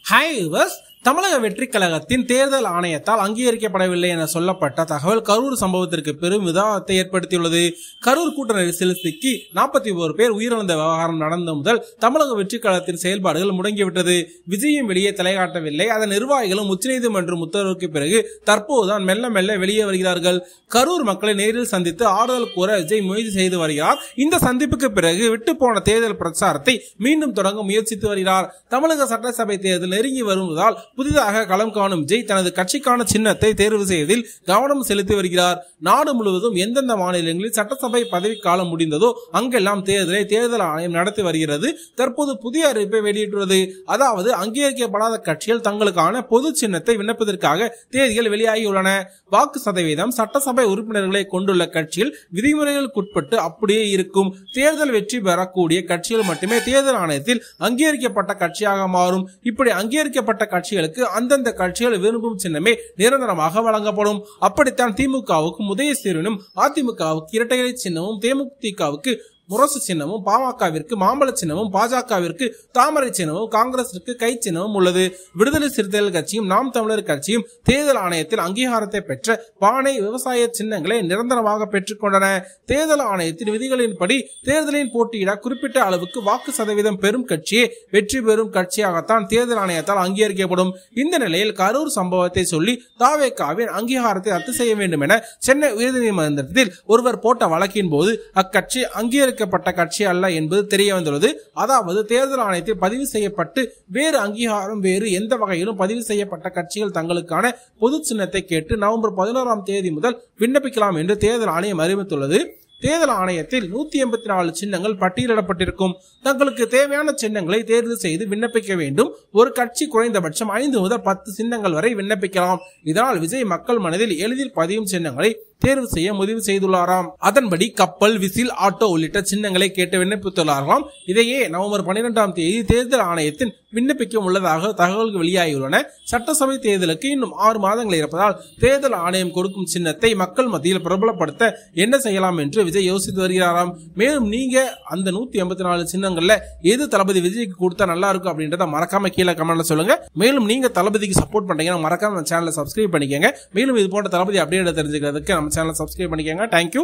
Hi viewers, தமிழக வெற்றி கழகத்தின் தேர்தல் ஆணையத்தால் அங்கீகரிக்கப்படவில்லை என சொல்லப்பட்ட தகவல் கரூர் சம்பவத்திற்கு பெரும் விவாதத்தை ஏற்படுத்தியுள்ளது. கரூர் கூட்ட நெரிசலில் சிக்கி 41 பேர் உயிரிழந்த விவகாரம் நடந்த முதல் தமிழக வெற்றி கழகத்தின் செயல்பாடுகள் முடங்கிவிட்டது. விஜயும் வெளியே தலைகாட்டவில்லை. அதன் நிர்வாகிகளும் உச்சநீதிமன்றம் உத்தரவுக்கு பிறகு தற்போதுதான் மெல்ல மெல்ல வெளியே வருகிறார்கள். கரூர் மக்களை நேரில் சந்தித்து ஆறுதல் கூற விஜய் முயற்சி செய்து வருகிறார். இந்த சந்திப்புக்கு பிறகு விட்டுப்போன தேர்தல் பிரச்சாரத்தை மீண்டும் தொடங்க முயற்சித்து வருகிறார். தமிழக சட்டசபை தேர்தல் நெருங்கி வருவதால் புதிதாக களம் காணும் விஜய் தனது கட்சிக்கான சின்னத்தை தேர்வு செய்வதில் கவனம் செலுத்தி வருகிறார். நாடு முழுவதும் எந்தெந்த மாநிலங்களில் சட்டசபை பதவிக்காலம் முடிந்ததோ அங்கெல்லாம் தேர்தலை தேர்தல் ஆணையம் நடத்தி வருகிறது. தற்போது புதிய அறிவிப்பை வெளியிட்டுள்ளது. அதாவது அங்கீகரிக்கப்படாத கட்சிகள் தங்களுக்கான பொது சின்னத்தை விண்ணப்பதற்காக தேதிகள் வெளியாகியுள்ளன. வாக்கு சதவீதம் சட்டசபை உறுப்பினர்களை கொண்டுள்ள கட்சியில் விதிமுறைகளுக்குட்பட்டு அப்படியே இருக்கும். தேர்தல் வெற்றி பெறக்கூடிய கட்சிகள் மட்டுமே தேர்தல் ஆணையத்தில் அங்கீகரிக்கப்பட்ட கட்சியாக மாறும். இப்படி அங்கீகரிக்கப்பட்ட கட்சிகளுக்கு அந்தந்த கட்சிகள் விரும்பும் சின்னமே நிரந்தரமாக வழங்கப்படும். அப்படித்தான் திமுகவுக்கு உதயசூரியனும், அதிமுகவுக்கு இரட்டை சின்னமும், தேமுதிகவுக்கு முரசு சின்னமும், பாமகவிற்கு மாம்பழ சின்னமும், பாஜகவிற்கு தாமரை சின்னமும், காங்கிரசிற்கு கை சின்னமும் உள்ளது. விடுதலை சிறுத்தைகள் கட்சியும் நாம் தமிழர் கட்சியும் தேர்தல் ஆணையத்தில் அங்கீகாரத்தை பெற்ற பானை விவசாய சின்னங்களை நிரந்தரமாக பெற்றுக் கொண்டன. தேர்தல் ஆணையத்தின் விதிகளின்படி தேர்தலில் போட்டியிட குறிப்பிட்ட அளவுக்கு வாக்கு சதவீதம் பெறும் கட்சியே வெற்றி பெறும் கட்சியாகத்தான் தேர்தல் ஆணையத்தால் அங்கீகரிக்கப்படும். இந்த நிலையில் கரூர் சம்பவத்தை சொல்லி தாவேகாவின் அங்கீகாரத்தை ரத்து செய்ய வேண்டும் என சென்னை உயர்நீதிமன்றத்தில் ஒருவர் போட்ட வழக்கின் போது அக்கட்சி அங்கீகரிக்கப்பட்ட கட்சி அல்ல என்பது தெரிய வந்துள்ளது. அதாவது தேர்தல் ஆணையத்தில் பதிவு செய்யப்பட்டு வேறு அங்கீகாரம் வேறு எந்த வகையிலும் பதிவு செய்யப்பட்ட கட்சிகள் தங்களுக்கான பொது சின்னத்தை கேட்டு நவம்பர் 11ஆம் தேதி முதல் விண்ணப்பிக்கலாம் என்று தேர்தல் ஆணையம் அறிவித்துள்ளது. தேர்தல் ஆணையத்தில் 184 சின்னங்கள் பட்டியலிடப்பட்டிருக்கும். தங்களுக்கு தேவையான சின்னங்களை தேர்வு செய்து விண்ணப்பிக்க வேண்டும். ஒரு கட்சி குறைந்தபட்சம் 5 முதல் 10 சின்னங்கள் வரை விண்ணப்பிக்கலாம். இதனால் விஜய் மக்கள் மனதில் எளிதில் பதியும் சின்னங்களை தேர்வு செய்ய முடிவு செய்துள்ளாராம். அதன்படி கப்பல், விசில், ஆட்டோ உள்ளிட்ட சின்னங்களை கேட்டு விண்ணப்பித்துள்ளார்களாம். இதையே நவம்பர் 12ஆம் தேதி தேர்தல் ஆணையத்தில் விண்ணப்பிக்க உள்ளதாக தகவல்கள் வெளியாகியுள்ளன. சட்டசபை தேர்தலுக்கு இன்னும் 6 மாதங்கள் இருப்பதால் தேர்தல் ஆணையம் கொடுக்கும் சின்னத்தை மக்கள் மத்தியில் பிரபலப்படுத்த என்ன செய்யலாம் என்று விஜய் யோசித்து வருகிறாராம். மேலும் நீங்க அந்த 184 சின்னங்கள்ல எது தளபதி விஜய்க்கு கொடுத்தா நல்லா இருக்கும் அப்படின்றத மறக்காம கீழே கமெண்ட்ல சொல்லுங்க. மேலும் நீங்க தளபதிக்கு சப்போர்ட் பண்றீங்கன்னா மறக்காம சேனலை சப்ஸ்கிரைப் பண்ணிக்கங்க. மேலும் இது போன்ற தளபதி அப்டேட் தெரிஞ்சுக்கிறதுக்கு நம்ம சேனலை சப்ஸ்கிரைப் பண்ணிக்கங்க. தேங்க்யூ.